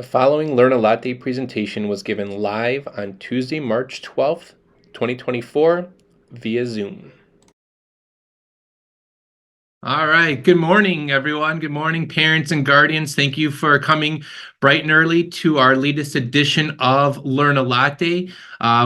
The following Learn a Latte presentation was given live on Tuesday, March 12th, 2024 via Zoom. All right. Good morning, everyone. Good morning, parents and guardians. Thank you for coming bright and early to our latest edition of Learn a Latte,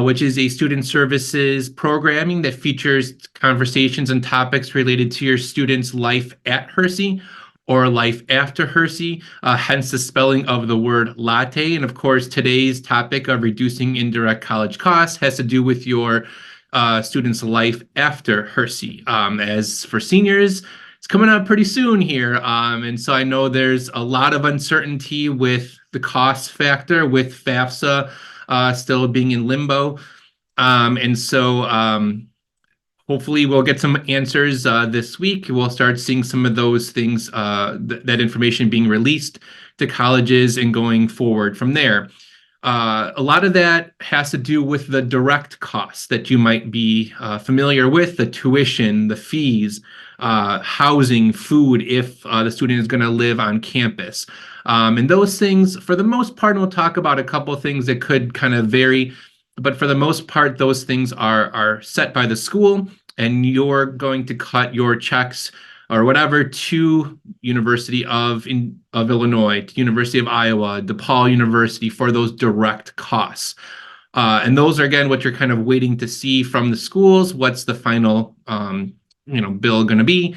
which is a student services programming that features conversations and topics related to your student's life at Hersey or life after Hersey, hence the spelling of the word latte. And of course, today's topic of reducing indirect college costs has to do with your student's life after Hersey. As for seniors, it's coming up pretty soon here. And so I know there's a lot of uncertainty with the cost factor with FAFSA still being in limbo. Hopefully we'll get some answers this week. We'll start seeing some of those things, that information being released to colleges and going forward from there. A lot of that has to do with the direct costs that you might be familiar with, the tuition, the fees, housing, food, if the student is going to live on campus. And those things, for the most part, we'll talk about a couple of things that could kind of vary. But for the most part, those things are set by the school, and you're going to cut your checks or whatever to University of Illinois, to University of Iowa, DePaul University for those direct costs. And those are, again, what you're kind of waiting to see from the schools. What's the final bill going to be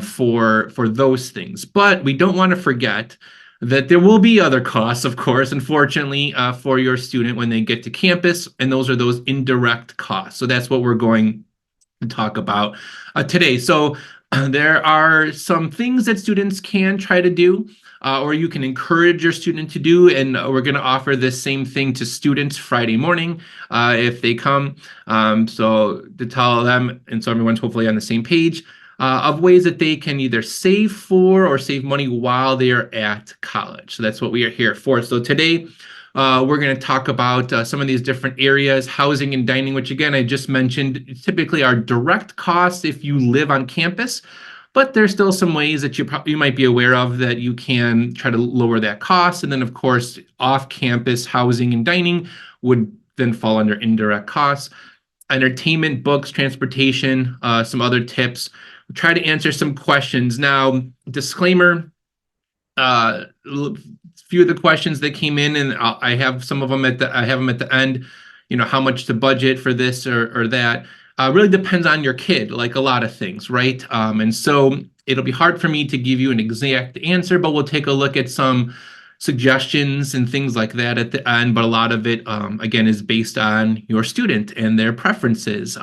for those things? But we don't want to forget that there will be other costs, of course, unfortunately, for your student when they get to campus, and those are those indirect costs. So that's what we're going to talk about today. So there are some things that students can try to do, or you can encourage your student to do, and we're going to offer this same thing to students Friday morning if they come. So to tell them, and so everyone's hopefully on the same page, of ways that they can either save for or save money while they are at college. So that's what we are here for. So today, we're going to talk about some of these different areas, housing and dining, which again, I just mentioned, typically are direct costs if you live on campus, but there's still some ways that you might be aware of that you can try to lower that cost. And then of course, off-campus housing and dining would then fall under indirect costs. Entertainment, books, transportation, some other tips. We'll try to answer some questions. Now, disclaimer, few of the questions that came in, and I have some of them at the end. How much to budget for this or that really depends on your kid, like a lot of things, right? And so it'll be hard for me to give you an exact answer, but we'll take a look at some suggestions and things like that at the end. But a lot of it, again, is based on your student and their preferences.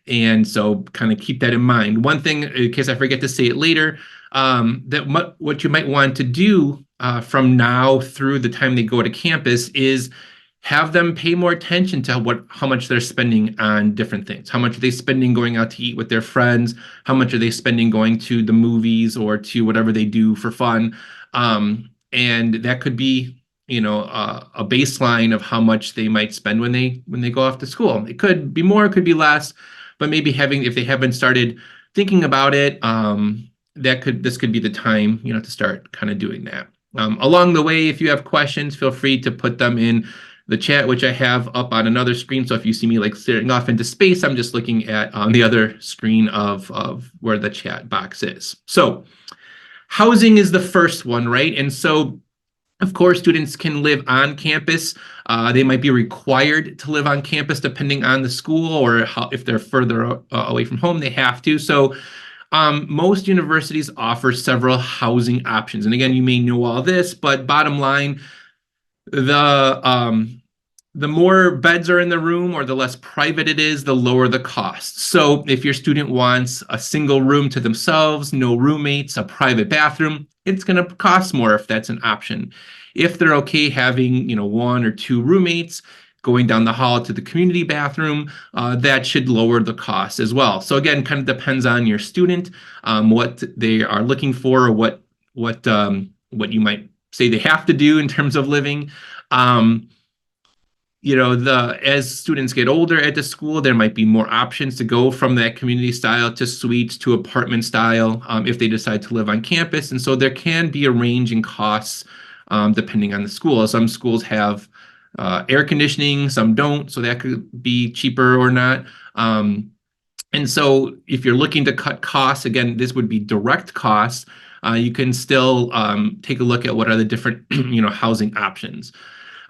And so kind of keep that in mind. One thing, in case I forget to say it later, that what you might want to do from now through the time they go to campus is have them pay more attention to how much they're spending on different things. How much are they spending going out to eat with their friends? How much are they spending going to the movies or to whatever they do for fun? And that could be, a baseline of how much they might spend when they go off to school. It could be more, it could be less, but maybe if they haven't started thinking about it, this could be the time, to start kind of doing that. Along the way, if you have questions, feel free to put them in the chat, which I have up on another screen. So if you see me like staring off into space, I'm just looking at the other screen of where the chat box is. So housing is the first one, right? And so of course, students can live on campus. They might be required to live on campus depending on the school, or if they're further away from home, they have to. So most universities offer several housing options. And again, you may know all this, but bottom line, the more beds are in the room or the less private it is, the lower the cost. So if your student wants a single room to themselves, no roommates, a private bathroom, it's going to cost more if that's an option. If they're okay having, one or two roommates, going down the hall to the community bathroom, that should lower the cost as well. So again, kind of depends on your student, what they are looking for, or what you might say they have to do in terms of living. As students get older at the school, there might be more options to go from that community style to suites to apartment style if they decide to live on campus. And so there can be a range in costs depending on the school. Some schools have air conditioning, some don't, so that could be cheaper or not. And so if you're looking to cut costs, again, this would be direct costs. You can still take a look at what are the different housing options.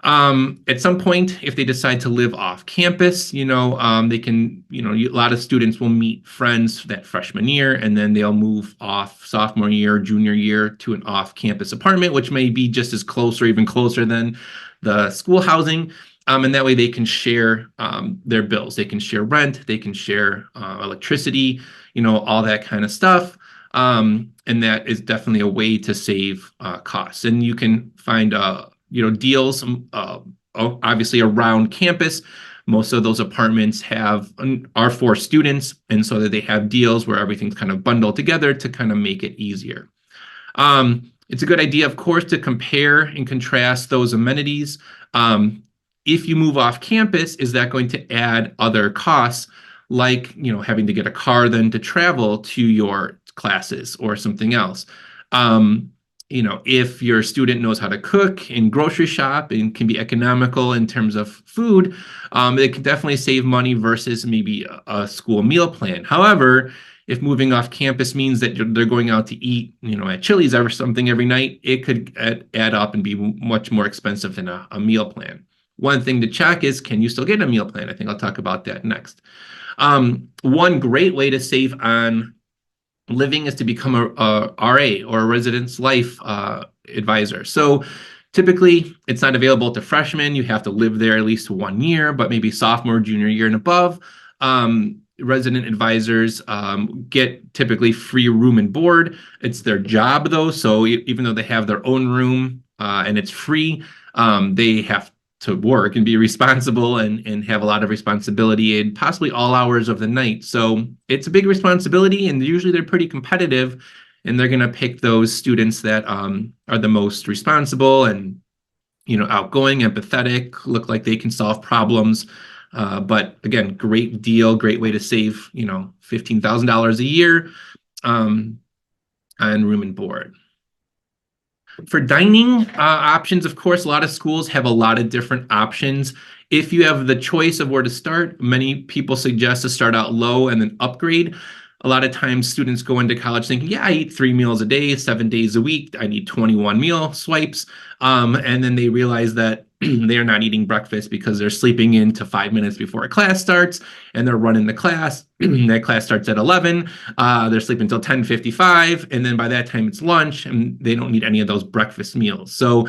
At some point, if they decide to live off campus, they can, a lot of students will meet friends that freshman year, and then they'll move off sophomore year, junior year to an off-campus apartment, which may be just as close or even closer than the school housing. And that way they can share their bills. They can share rent, they can share electricity, all that kind of stuff. And that is definitely a way to save costs. And you can find deals obviously around campus. Most of those apartments are for students, and so that they have deals where everything's kind of bundled together to kind of make it easier. It's a good idea, of course, to compare and contrast those amenities. If you move off campus, is that going to add other costs, like having to get a car then to travel to your classes or something else? If your student knows how to cook and grocery shop and can be economical in terms of food, they can definitely save money versus maybe a school meal plan. However, if moving off campus means that they're going out to eat, at Chili's or something every night, it could add up and be much more expensive than a meal plan. One thing to check is, can you still get a meal plan? I think I'll talk about that next. One great way to save on living is to become a RA, or a residence life advisor. So typically it's not available to freshmen. You have to live there at least 1 year, but maybe sophomore, junior year and above. Resident advisors get typically free room and board. It's their job though. So even though they have their own room and it's free, they have to work and be responsible and have a lot of responsibility and possibly all hours of the night. So it's a big responsibility, and usually they're pretty competitive, and they're going to pick those students that are the most responsible and outgoing, empathetic, look like they can solve problems. But again, great deal, great way to save $15,000 a year on room and board. For dining options, of course, a lot of schools have a lot of different options. If you have the choice of where to start, many people suggest to start out low and then upgrade. A lot of times students go into college thinking, yeah, I eat 3 meals a day, 7 days a week. I need 21 meal swipes. And then they realize that they're not eating breakfast because they're sleeping in to 5 minutes before a class starts, and they're running the class. That class starts at 11. They're sleeping until 10:55, and then by that time it's lunch, and they don't need any of those breakfast meals. So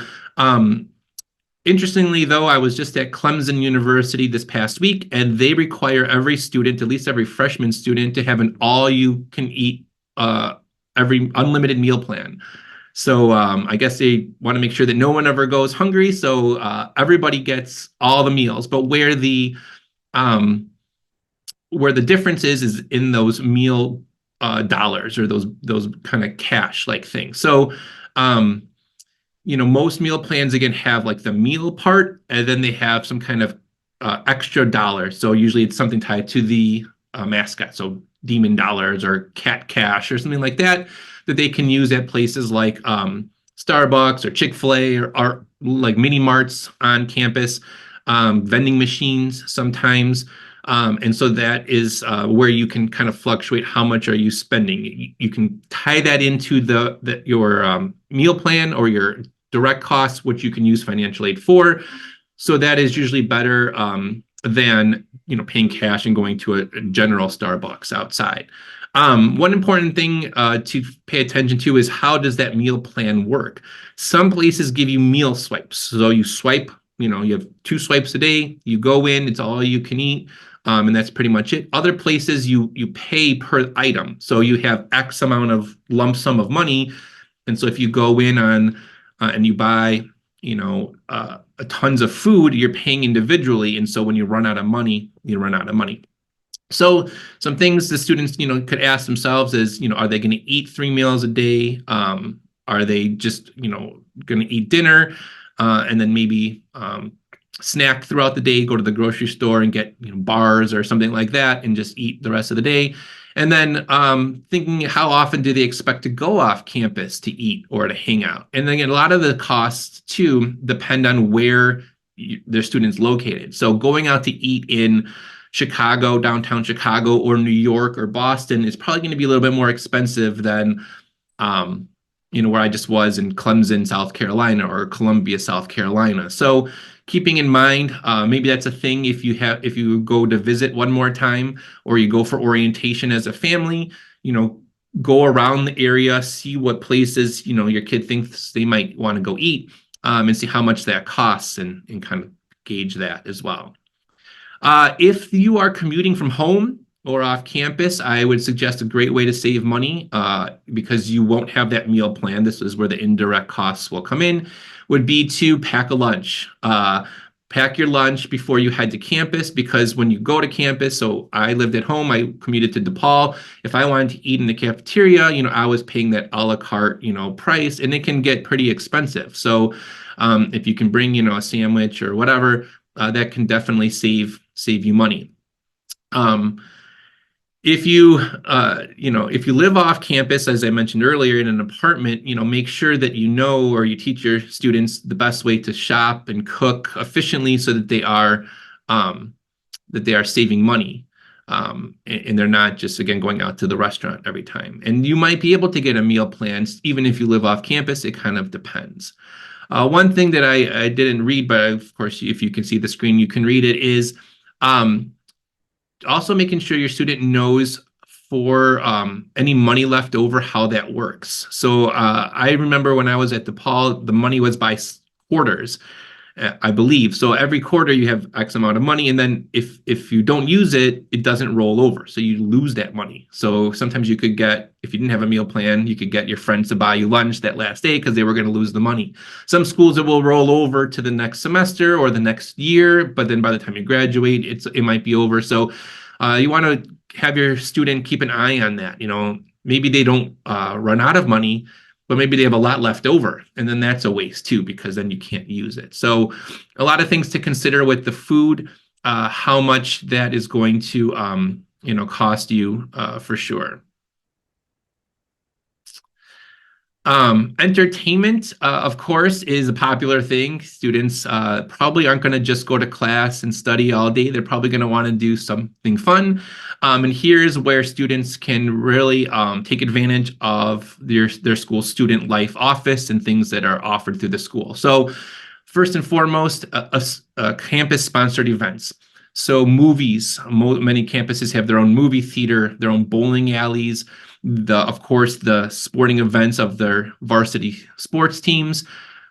interestingly, though, I was just at Clemson University this past week, and they require every student, at least every freshman student, to have an all-you-can-eat every unlimited meal plan. So I guess they want to make sure that no one ever goes hungry. So everybody gets all the meals. But where the difference is in those meal dollars, or those kind of cash like things. So most meal plans again have like the meal part, and then they have some kind of extra dollars. So usually it's something tied to the mascot. So demon dollars or cat cash or something like that they can use at places like Starbucks or Chick-fil-A or like mini marts on campus, vending machines sometimes. And so that is where you can kind of fluctuate how much are you spending. You can tie that into your meal plan or your direct costs, which you can use financial aid for. So that is usually better than paying cash and going to a general Starbucks outside. One important thing to pay attention to is, how does that meal plan work? Some places give you meal swipes. So you swipe, you have 2 swipes a day, you go in, it's all you can eat, and that's pretty much it. Other places you pay per item. So you have X amount of lump sum of money. And so if you go in and you buy, tons of food, you're paying individually. And so when you run out of money, you run out of money. So some things the students, could ask themselves is, are they going to eat 3 meals a day? Are they just, going to eat dinner and then maybe snack throughout the day, go to the grocery store and get bars or something like that and just eat the rest of the day? And then thinking how often do they expect to go off campus to eat or to hang out? And then again, a lot of the costs too depend on where their students located. So going out to eat in Chicago, downtown Chicago, or New York or Boston is probably going to be a little bit more expensive than um, where I just was in Clemson, South Carolina, or Columbia, South Carolina. So keeping in mind, maybe that's a thing if you go to visit one more time, or you go for orientation as a family, go around the area, see what places, your kid thinks they might want to go eat, and see how much that costs and kind of gauge that as well. If you are commuting from home or off campus, I would suggest a great way to save money because you won't have that meal plan. This is where the indirect costs will come in, would be to pack a lunch. Pack your lunch before you head to campus because when you go to campus, so I lived at home, I commuted to DePaul. If I wanted to eat in the cafeteria, I was paying that a la carte, price, and it can get pretty expensive. So if you can bring, a sandwich or whatever, that can definitely save you money. If you if you live off campus, as I mentioned earlier, in an apartment, make sure that or you teach your students the best way to shop and cook efficiently so that they are saving money. And they're not just, again, going out to the restaurant every time. And you might be able to get a meal plan even if you live off campus. It kind of depends. One thing that I didn't read, but of course, if you can see the screen, you can read it, is also making sure your student knows for any money left over, how that works. So I remember when I was at DePaul, the money was by quarters. I believe. So every quarter you have X amount of money, and then if you don't use it, it doesn't roll over. So you lose that money. So sometimes you could get, if you didn't have a meal plan, you could get your friends to buy you lunch that last day because they were going to lose the money. Some schools, it will roll over to the next semester or the next year, but then by the time you graduate, it might be over. So you want to have your student keep an eye on that. Maybe they don't run out of money, but maybe they have a lot left over, and then that's a waste too, because then you can't use it. So a lot of things to consider with the food, how much that is going to cost you for sure. Entertainment, of course, is a popular thing. Students probably aren't going to just go to class and study all day. They're probably going to want to do something fun. And here's where students can really take advantage of their school student life office and things that are offered through the school. So first and foremost, campus-sponsored events. So movies, many campuses have their own movie theater, their own bowling alleys, of course, the sporting events of their varsity sports teams,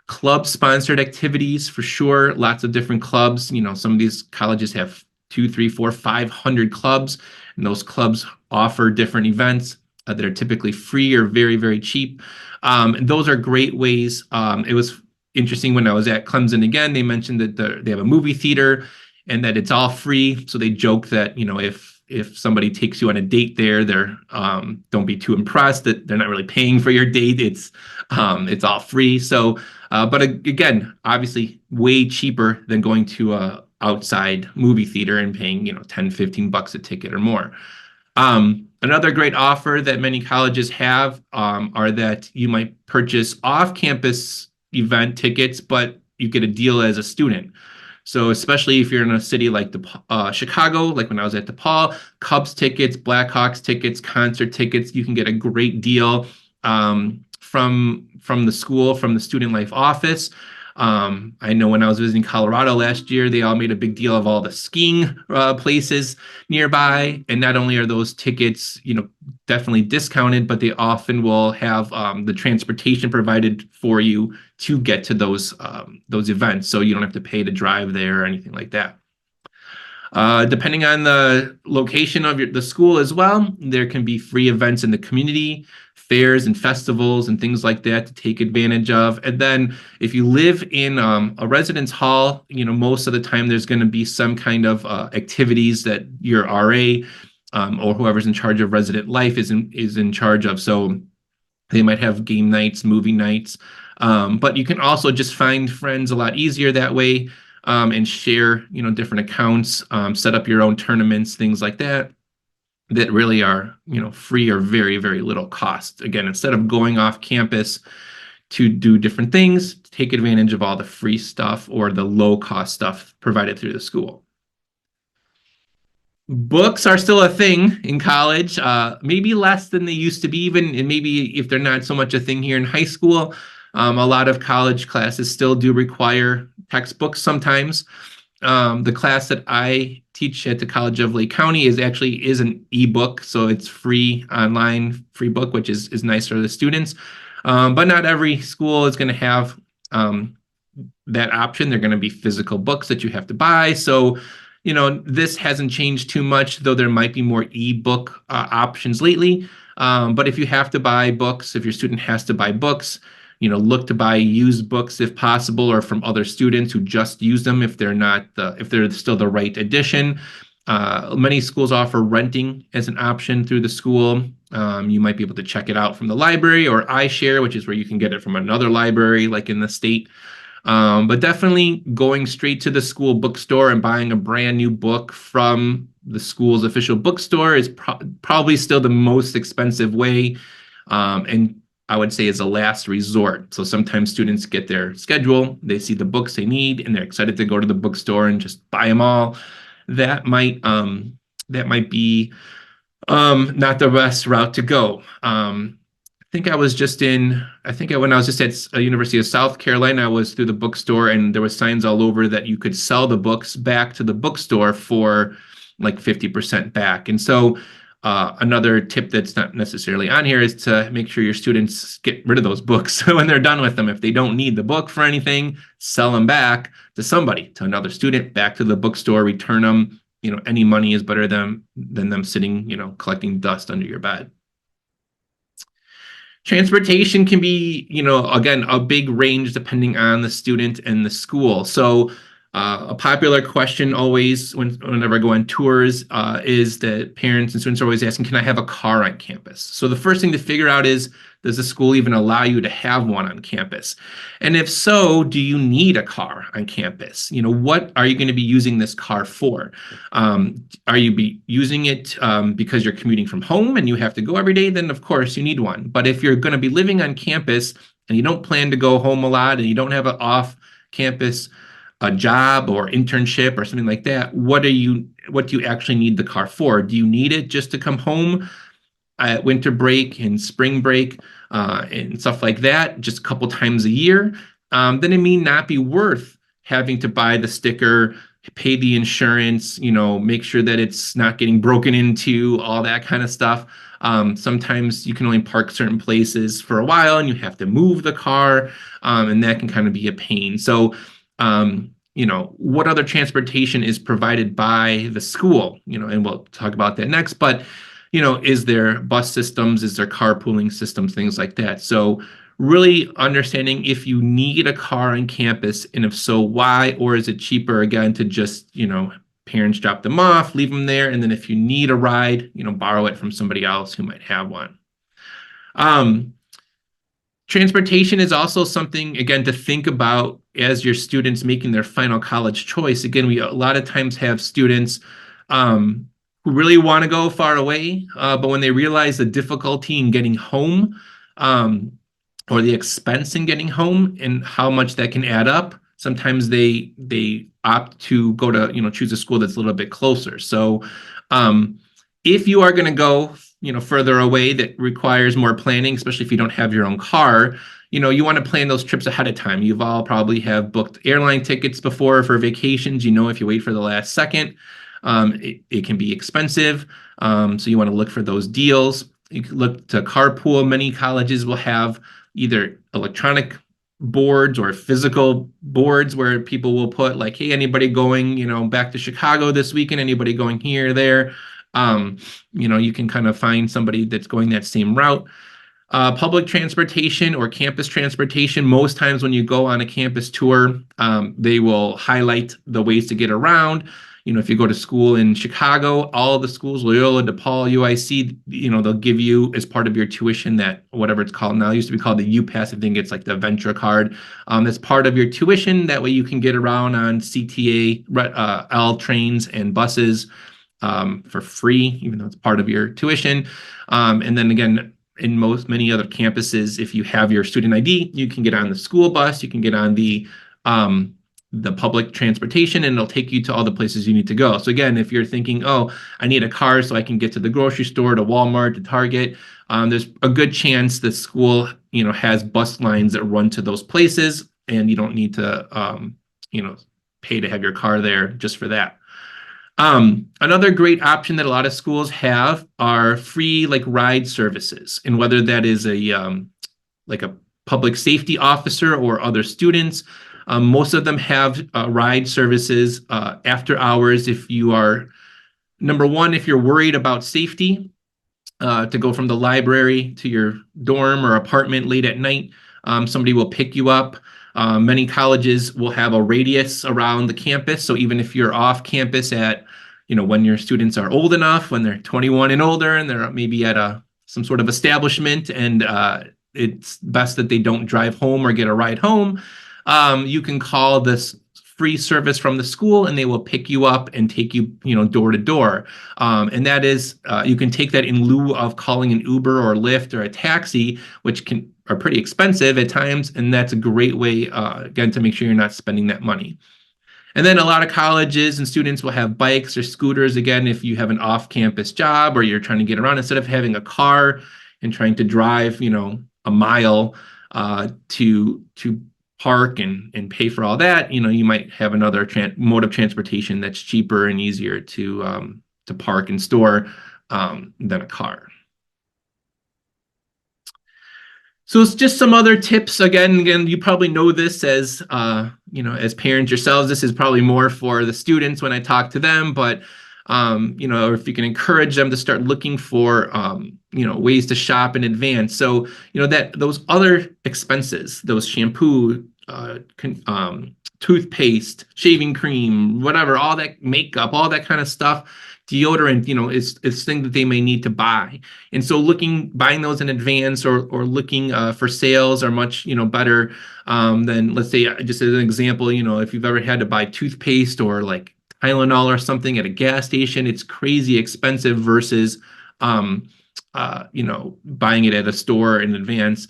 club-sponsored activities for sure. Lots of different clubs. Some of these colleges have 2, 3, 4, 500 clubs, and those clubs offer different events that are typically free or very, very cheap. And those are great ways. It was interesting when I was at Clemson again. They mentioned that they have a movie theater and that it's all free. So they joke that if somebody takes you on a date there, don't be too impressed that they're not really paying for your date. It's all free. So, but again, obviously way cheaper than going to a outside movie theater and paying, $10-15 a ticket or more. Another great offer that many colleges have are that you might purchase off-campus event tickets, but you get a deal as a student. So especially if you're in a city like Chicago, like when I was at DePaul, Cubs tickets, Blackhawks tickets, concert tickets, you can get a great deal from the school, from the student life office. I know when I was visiting Colorado last year, they all made a big deal of all the skiing places nearby. And not only are those tickets, definitely discounted, but they often will have the transportation provided for you to get to those events. So you don't have to pay to drive there or anything like that. Depending on the location of the school as well, there can be free events in the community, fairs and festivals and things like that to take advantage of. And then if you live in a residence hall, most of the time there's going to be some kind of activities that your RA or whoever's in charge of resident life is in charge of. So they might have game nights, movie nights, but you can also just find friends a lot easier that way. And share, different accounts, set up your own tournaments, things like that. that really are, free or very, very little cost. Again, instead of going off campus to do different things, take advantage of all the free stuff or the low cost stuff provided through the school. Books are still a thing in college, maybe less than they used to be, even, and maybe if they're not so much a thing here in high school. A lot of college classes still do require textbooks sometimes. The class that I teach at the College of Lake County is an ebook, so it's free online, free book, which is nice for the students. But not every school is going to have that option. They're going to be physical books that you have to buy. So, this hasn't changed too much, though there might be more ebook options lately. But if you have to buy books, if your student has to buy books, look to buy used books if possible, or from other students who just use them if they're still the right edition. Many schools offer renting as an option through the school. You might be able to check it out from the library or iShare, which is where you can get it from another library, like in the state. But definitely going straight to the school bookstore and buying a brand new book from the school's official bookstore is probably still the most expensive way. And I would say is a last resort. So sometimes students get their schedule, they see the books they need, and they're excited to go to the bookstore and just buy them all. That might be not the best route to go. When I was just at University of South Carolina, I was through the bookstore and there was signs all over that you could sell the books back to the bookstore for like 50% back. And so another tip that's not necessarily on here is to make sure your students get rid of those books when they're done with them. If they don't need the book for anything, sell them back to somebody, to another student, back to the bookstore, return them. Any money is better than them sitting, collecting dust under your bed. Transportation can be, again, a big range depending on the student and the school. So a popular question always whenever I go on tours is that parents and students are always asking, can I have a car on campus? So the first thing to figure out is, does the school even allow you to have one on campus? And if so, do you need a car on campus? What are you going to be using this car for? Are you using it because you're commuting from home and you have to go every day? Then of course you need one. But if you're going to be living on campus and you don't plan to go home a lot and you don't have an off-campus a job or internship or something like that, what do you actually need the car for? Do you need it just to come home at winter break and spring break and stuff like that, just a couple times a year? Then it may not be worth having to buy the sticker, pay the insurance, make sure that it's not getting broken into, all that kind of stuff. Sometimes you can only park certain places for a while and you have to move the car, and that can kind of be a pain. So what other transportation is provided by the school, and we'll talk about that next, but, is there bus systems, is there carpooling systems, things like that. So really understanding if you need a car on campus, and if so, why, or is it cheaper, again, to just, parents drop them off, leave them there, and then if you need a ride, borrow it from somebody else who might have one. Transportation is also something, again, to think about as your students making their final college choice. Again, we a lot of times have students who really want to go far away, but when they realize the difficulty in getting home, or the expense in getting home and how much that can add up, sometimes they opt to go to, choose a school that's a little bit closer. So if you are going to go further away, that requires more planning, especially if you don't have your own car, you want to plan those trips ahead of time. You've all probably have booked airline tickets before for vacations. If you wait for the last second, it can be expensive. So you want to look for those deals. You can look to carpool. Many colleges will have either electronic boards or physical boards where people will put like, hey, anybody going, back to Chicago this weekend, anybody going here or there. You can kind of find somebody that's going that same route. Public transportation or campus transportation, most times when you go on a campus tour, they will highlight the ways to get around. If you go to school in Chicago, all of the schools, Loyola, DePaul, UIC, they'll give you as part of your tuition that, whatever it's called now, it used to be called the UPass. I think it's like the Venture card. That's part of your tuition. That way you can get around on CTA, L trains and buses. for free, even though it's part of your tuition. And then again, in many other campuses, if you have your student ID, you can get on the school bus, you can get on the public transportation, and it'll take you to all the places you need to go. So again, if you're thinking, oh, I need a car so I can get to the grocery store, to Walmart, to Target, there's a good chance the school, has bus lines that run to those places, and you don't need to, pay to have your car there just for that. Another great option that a lot of schools have are free like ride services, and whether that is like a public safety officer or other students, most of them have ride services after hours. If you are number one, if you're worried about safety, to go from the library to your dorm or apartment late at night. Somebody will pick you up. Many colleges will have a radius around the campus. So even if you're off campus at, when your students are old enough, when they're 21 and older, and they're maybe at some sort of establishment, and it's best that they don't drive home or get a ride home, you can call this free service from the school, and they will pick you up and take you, door to door. And that is, you can take that in lieu of calling an Uber or Lyft or a taxi, which are pretty expensive at times. And that's a great way, again, to make sure you're not spending that money. And then a lot of colleges and students will have bikes or scooters. Again, if you have an off-campus job or you're trying to get around, instead of having a car and trying to drive, a mile to park and pay for all that, you might have another mode of transportation that's cheaper and easier to park and store than a car. So it's just some other tips. Again, you probably know this as as parents yourselves. This is probably more for the students when I talk to them, but if you can encourage them to start looking for ways to shop in advance. So that those other expenses, those shampoo, toothpaste, shaving cream, whatever, all that makeup, all that kind of stuff, deodorant, it's things that they may need to buy. And so buying those in advance or looking for sales are much, better than, let's say, just as an example, if you've ever had to buy toothpaste or like Tylenol or something at a gas station, it's crazy expensive versus, buying it at a store in advance.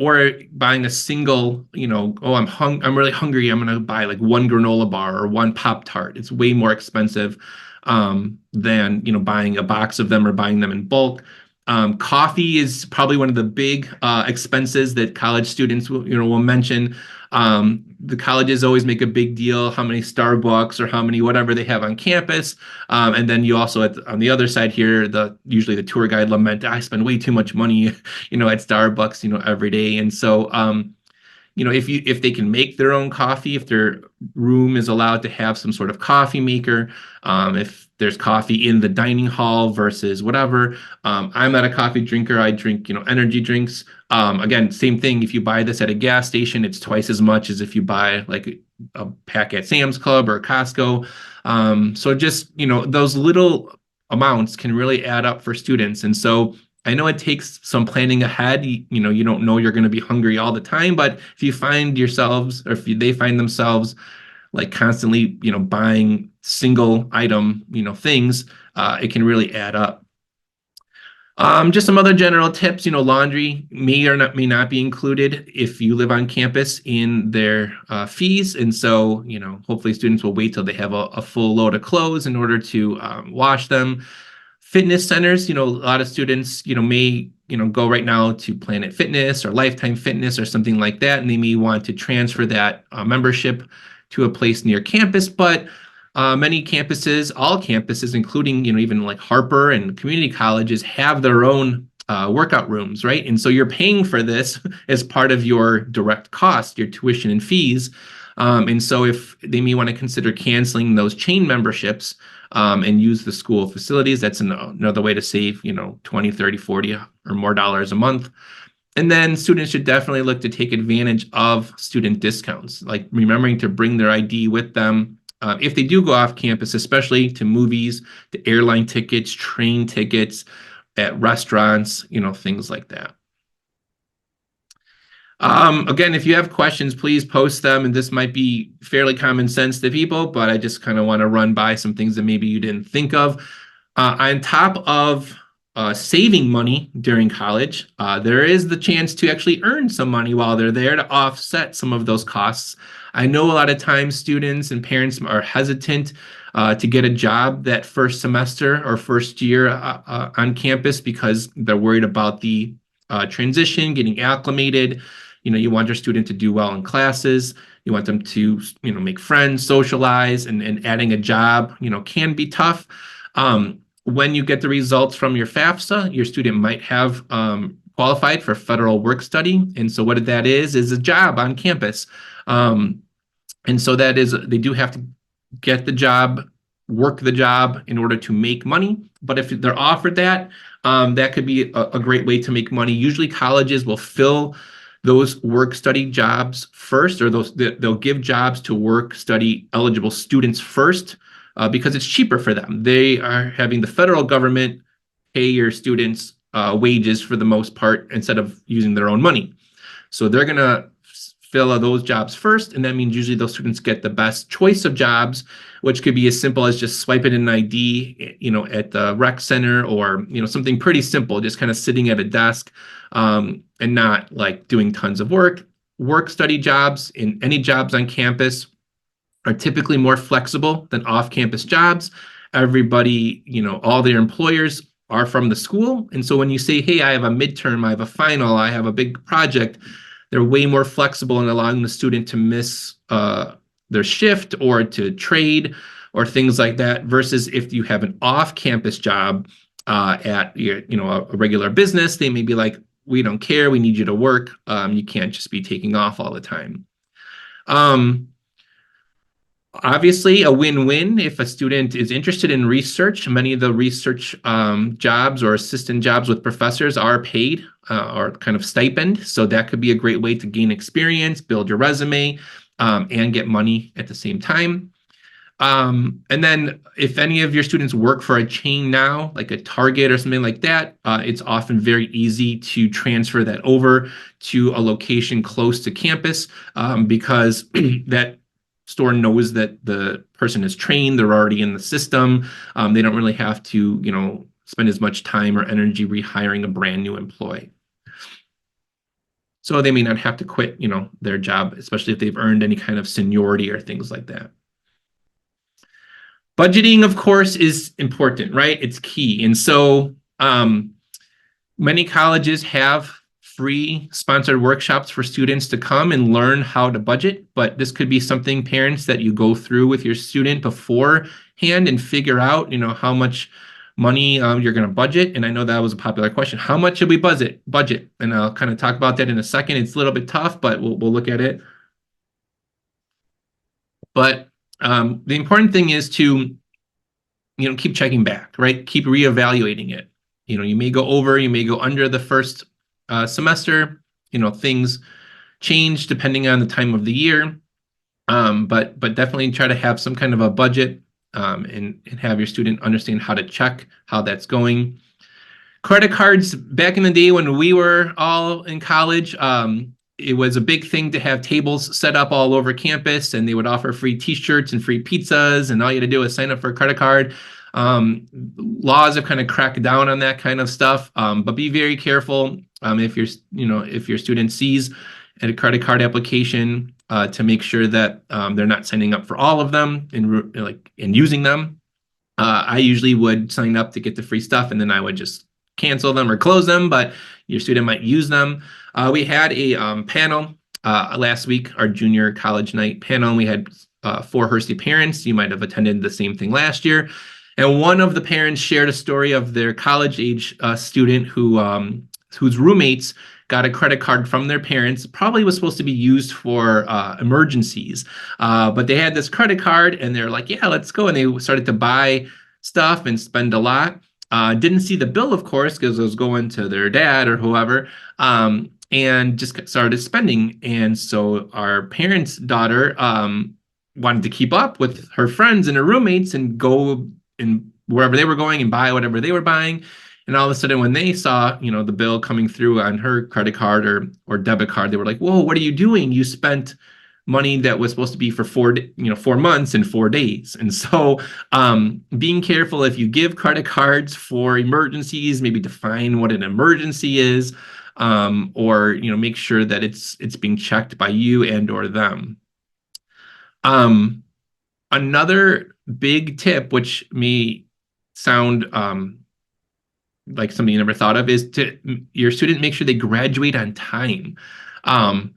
Or buying a single, oh, I'm really hungry, I'm going to buy like one granola bar or one Pop-Tart. It's way more expensive than, buying a box of them or buying them in bulk. Coffee is probably one of the big expenses that college students will mention. The colleges always make a big deal how many Starbucks or how many whatever they have on campus. And then you also on the other side here, usually the tour guide lament, I spend way too much money, at Starbucks, every day. And so if they can make their own coffee, if their room is allowed to have some sort of coffee maker, if there's coffee in the dining hall versus whatever. I'm not a coffee drinker. I drink, energy drinks. Again, same thing. If you buy this at a gas station, it's twice as much as if you buy like a pack at Sam's Club or Costco. So just, those little amounts can really add up for students. And so I know it takes some planning ahead. You don't know you're going to be hungry all the time, but if you find yourselves, or if they find themselves like constantly, buying single item, things, it can really add up. Just some other general tips, laundry may not be included if you live on campus in their fees. And so, hopefully students will wait till they have a full load of clothes in order to wash them. Fitness centers, a lot of students, may, go right now to Planet Fitness or Lifetime Fitness or something like that, and they may want to transfer that membership to a place near campus. But many campuses, all campuses, including, even like Harper and community colleges, have their own workout rooms, right? And so you're paying for this as part of your direct cost, your tuition and fees. And so if they may want to consider canceling those chain memberships and use the school facilities, that's another way to save, 20, 30, 40 or more dollars a month. And then students should definitely look to take advantage of student discounts, like remembering to bring their ID with them. If they do go off campus, especially to movies, to airline tickets, train tickets, at restaurants, things like that. Again, if you have questions, please post them. And this might be fairly common sense to people, but I just kind of want to run by some things that maybe you didn't think of. On top of saving money during college, there is the chance to actually earn some money while they're there to offset some of those costs. I know a lot of times students and parents are hesitant to get a job that first semester or first year on campus because they're worried about the transition, getting acclimated. You want your student to do well in classes. You want them to, make friends, socialize, and adding a job, can be tough. When you get the results from your FAFSA, your student might have qualified for federal work study. And so what that is a job on campus. And so that is, they do have to get the job, work the job in order to make money. But if they're offered that, that could be a great way to make money. Usually colleges will fill those work study jobs first, or they'll give jobs to work study eligible students first, because it's cheaper for them. They are having the federal government pay your students wages for the most part instead of using their own money. So they're going to fill those jobs first, and that means usually those students get the best choice of jobs, which could be as simple as just swiping an ID, at the rec center, or something pretty simple, just kind of sitting at a desk, and not like doing tons of work. Work study jobs in any jobs on campus are typically more flexible than off-campus jobs. Everybody, all their employers are from the school, and so when you say, hey, I have a midterm, I have a final, I have a big project, they're way more flexible in allowing the student to miss their shift or to trade or things like that, versus if you have an off-campus job at a regular business, they may be like, we don't care, we need you to work. You can't just be taking off all the time. Obviously, a win-win if a student is interested in research. Many of the research jobs or assistant jobs with professors are paid or kind of stipend. So that could be a great way to gain experience, build your resume, and get money at the same time. And then if any of your students work for a chain now, like a Target or something like that, it's often very easy to transfer that over to a location close to campus, because that store knows that the person is trained, they're already in the system. They don't really have to, spend as much time or energy rehiring a brand new employee. So they may not have to quit, their job, especially if they've earned any kind of seniority or things like that. Budgeting, of course, is important, right? It's key. And so many colleges have free sponsored workshops for students to come and learn how to budget, but this could be something, parents, that you go through with your student beforehand and figure out, how much money you're going to budget. And I know that was a popular question. How much should we budget? And I'll kind of talk about that in a second. It's a little bit tough, but we'll look at it. But the important thing is to, keep checking back, right? Keep reevaluating it. You may go over, you may go under the first semester. Things change depending on the time of the year. But definitely try to have some kind of a budget, and have your student understand how to check how that's going. Credit cards, back in the day when we were all in college, it was a big thing to have tables set up all over campus, and they would offer free t-shirts and free pizzas, and all you had to do was sign up for a credit card. Laws have kind of cracked down on that kind of stuff, but be very careful if your student sees a credit card application, to make sure that they're not signing up for all of them and using them. I usually would sign up to get the free stuff, and then I would just cancel them or close them, but your student might use them. We had a panel last week, our junior college night panel, and we had 4 Hersey parents. You might have attended the same thing last year. And one of the parents shared a story of their college-age student whose roommates got a credit card from their parents. Probably was supposed to be used for emergencies, but they had this credit card, and they're like, yeah, let's go. And they started to buy stuff and spend a lot. Didn't see the bill, of course, because it was going to their dad or whoever, and just started spending. And so our parents' daughter wanted to keep up with her friends and her roommates and go and wherever they were going and buy whatever they were buying. And all of a sudden, when they saw, the bill coming through on her credit card or debit card, they were like, "Whoa, what are you doing? You spent money that was supposed to be for 4 months in 4 days." And so, being careful if you give credit cards for emergencies, maybe define what an emergency is, or make sure that it's being checked by you and or them. Um, Another big tip, which may sound like something you never thought of, is to your student make sure they graduate on time. Um,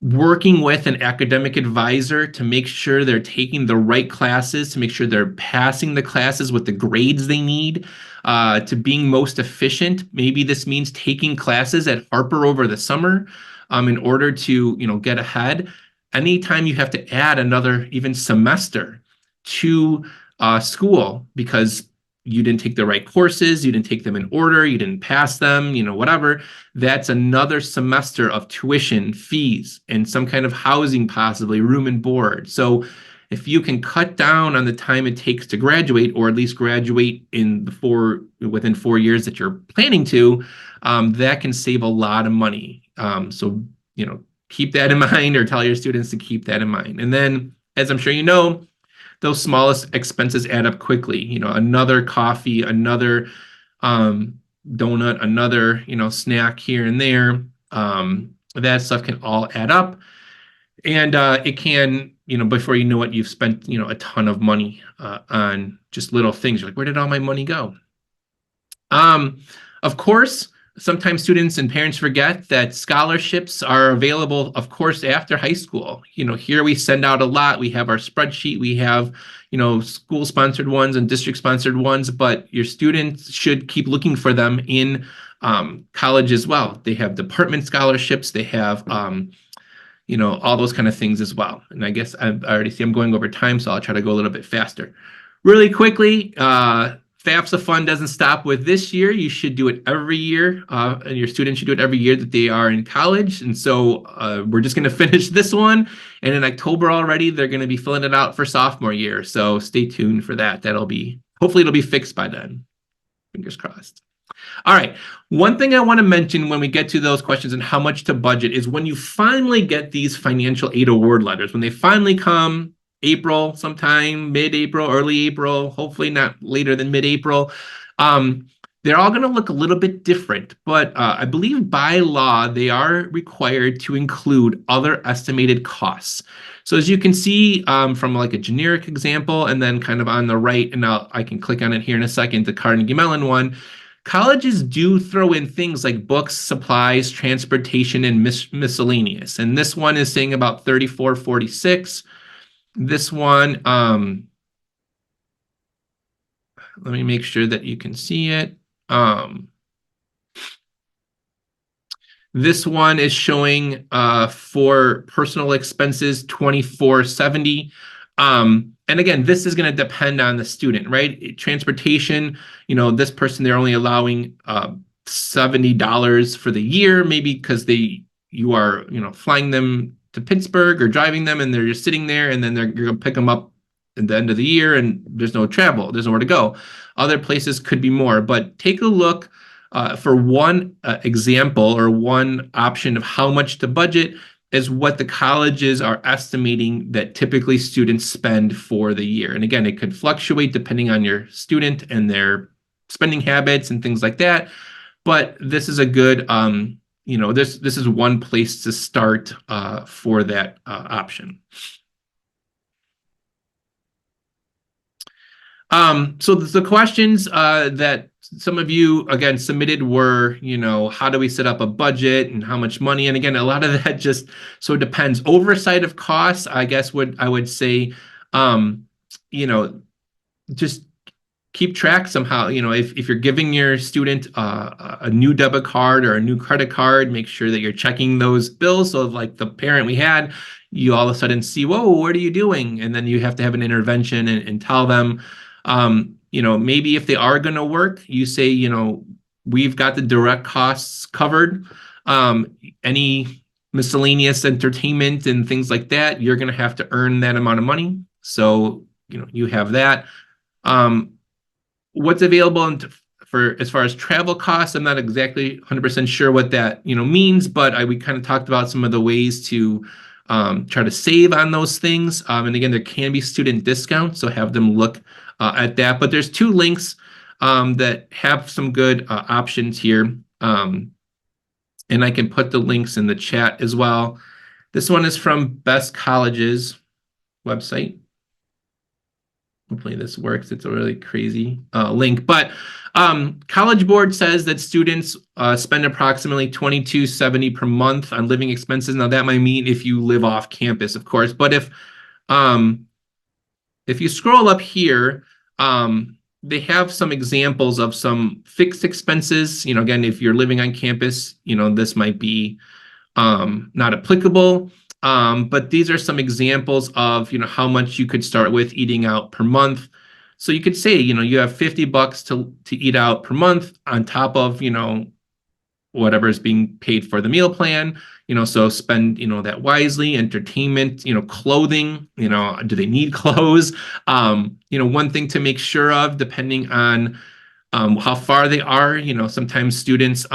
Working with an academic advisor to make sure they're taking the right classes, to make sure they're passing the classes with the grades they need, to being most efficient. Maybe this means taking classes at Harper over the summer, in order to, get ahead. Anytime you have to add another even semester to school because you didn't take the right courses, you didn't take them in order, you didn't pass them, whatever, that's another semester of tuition, fees, and some kind of housing, possibly room and board. So if you can cut down on the time it takes to graduate, or at least graduate within 4 years that you're planning to, that can save a lot of money. So keep that in mind, or tell your students to keep that in mind. And then, as I'm sure you know, those smallest expenses add up quickly. Another coffee, another donut, another, snack here and there. That stuff can all add up. And it can, before you know it, you've spent, a ton of money on just little things. You're like, where did all my money go? Of course, sometimes students and parents forget that scholarships are available, of course, after high school. Here we send out a lot. We have our spreadsheet. We have, school-sponsored ones and district-sponsored ones, but your students should keep looking for them in college as well. They have department scholarships. They have, all those kind of things as well. And I guess I already see I'm going over time, so I'll try to go a little bit faster. Really quickly, FAFSA fund doesn't stop with this year. You should do it every year, and your students should do it every year that they are in college. And so we're just going to finish this one. And in October already, they're going to be filling it out for sophomore year. So stay tuned for that. Hopefully it'll be fixed by then. Fingers crossed. All right. One thing I want to mention when we get to those questions and how much to budget is when you finally get these financial aid award letters, when they finally come, April, sometime mid-April, early April, hopefully not later than mid-April. They're all going to look a little bit different, but I believe by law, they are required to include other estimated costs. So as you can see from like a generic example, and then kind of on the right, and I can click on it here in a second, the Carnegie Mellon one, colleges do throw in things like books, supplies, transportation, and miscellaneous. And this one is saying about $34.46. This one, let me make sure that you can see it. This one is showing for personal expenses $24.70. And again, this is going to depend on the student, right? Transportation, this person, they're only allowing $70 for the year, maybe because you are, flying them to Pittsburgh or driving them, and they're just sitting there, and then you're going to pick them up at the end of the year, and there's no travel, there's nowhere to go. Other places could be more, but take a look for one example or one option of how much to budget is what the colleges are estimating that typically students spend for the year. And again, it could fluctuate depending on your student and their spending habits and things like that. But this is a good, this is one place to start for that option. So the questions that some of you, again, submitted were, how do we set up a budget and how much money? And again, a lot of that just so it depends. Oversight of costs, I guess I would say, just keep track somehow. If you're giving your student a new debit card or a new credit card, make sure that you're checking those bills. So like the parent we had, you all of a sudden see, whoa, what are you doing? And then you have to have an intervention and tell them, maybe if they are going to work, you say, we've got the direct costs covered. Any miscellaneous entertainment and things like that, you're going to have to earn that amount of money. So, you have that. What's available for as far as travel costs, I'm not exactly 100% sure what that means, but we kind of talked about some of the ways to try to save on those things. And again, there can be student discounts, so have them look at that. But there's two links that have some good options here. And I can put the links in the chat as well. This one is from Best Colleges website. Hopefully this works. It's a really crazy link. But College Board says that students spend approximately $22.70 per month on living expenses. Now that might mean if you live off campus, of course. But if you scroll up here, they have some examples of some fixed expenses. Again, if you're living on campus, this might be not applicable. But these are some examples of how much you could start with eating out per month. So you could say you have $50 to eat out per month on top of whatever is being paid for the meal plan. So spend that wisely. Entertainment, clothing, do they need clothes? One thing to make sure of, depending on how far they are, sometimes students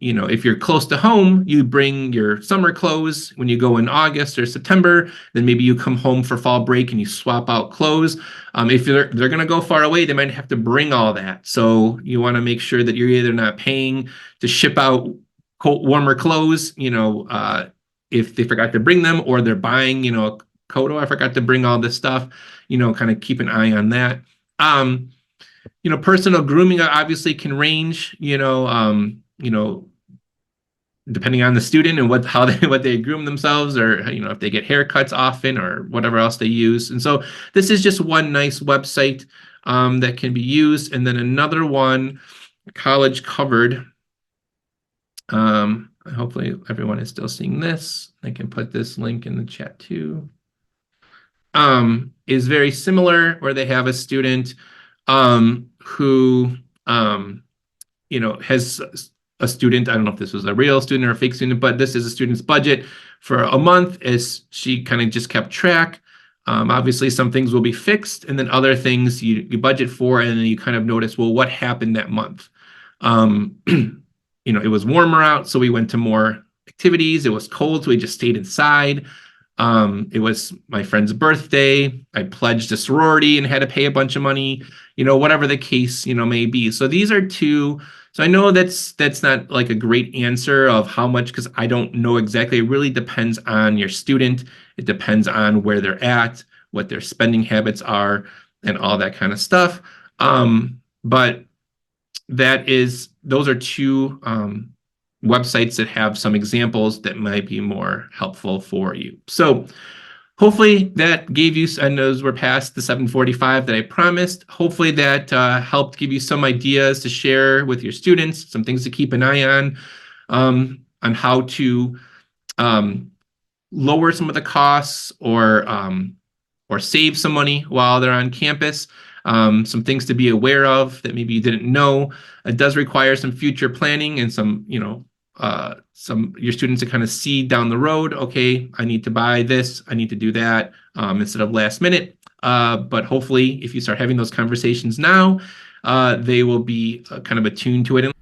if you're close to home, you bring your summer clothes when you go in August or September. Then maybe you come home for fall break and you swap out clothes. If they're going to go far away, they might have to bring all that. So you want to make sure that you're either not paying to ship out warmer clothes, if they forgot to bring them, or they're buying, a coat. Oh, I forgot to bring all this stuff. Kind of keep an eye on that. Personal grooming obviously can range. Depending on the student and what they groom themselves, or if they get haircuts often or whatever else they use. And so this is just one nice website that can be used. And then another one, College Covered. Hopefully everyone is still seeing this. I can put this link in the chat too. Is very similar, where they have a student who has a student. I don't know if this was a real student or a fake student, but this is a student's budget for a month, as she kind of just kept track. Obviously, some things will be fixed, and then other things you budget for, and then you kind of notice, well, what happened that month? It was warmer out, so we went to more activities. It was cold, so we just stayed inside. It was my friend's birthday. I pledged a sorority and had to pay a bunch of money, whatever the case, may be. So these are two. So I know that's not like a great answer of how much, because I don't know exactly. It really depends on your student. It depends on where they're at, what their spending habits are, and all that kind of stuff. But those are two websites that have some examples that might be more helpful for you. So hopefully that gave you, and those were past the 7:45 that I promised. Hopefully that helped give you some ideas to share with your students, some things to keep an eye on how to lower some of the costs, or save some money while they're on campus. Some things to be aware of that maybe you didn't know. It does require some future planning and some your students to kind of see down the road, okay, I need to buy this, I need to do that, instead of last minute. But hopefully if you start having those conversations now, they will be kind of attuned to it.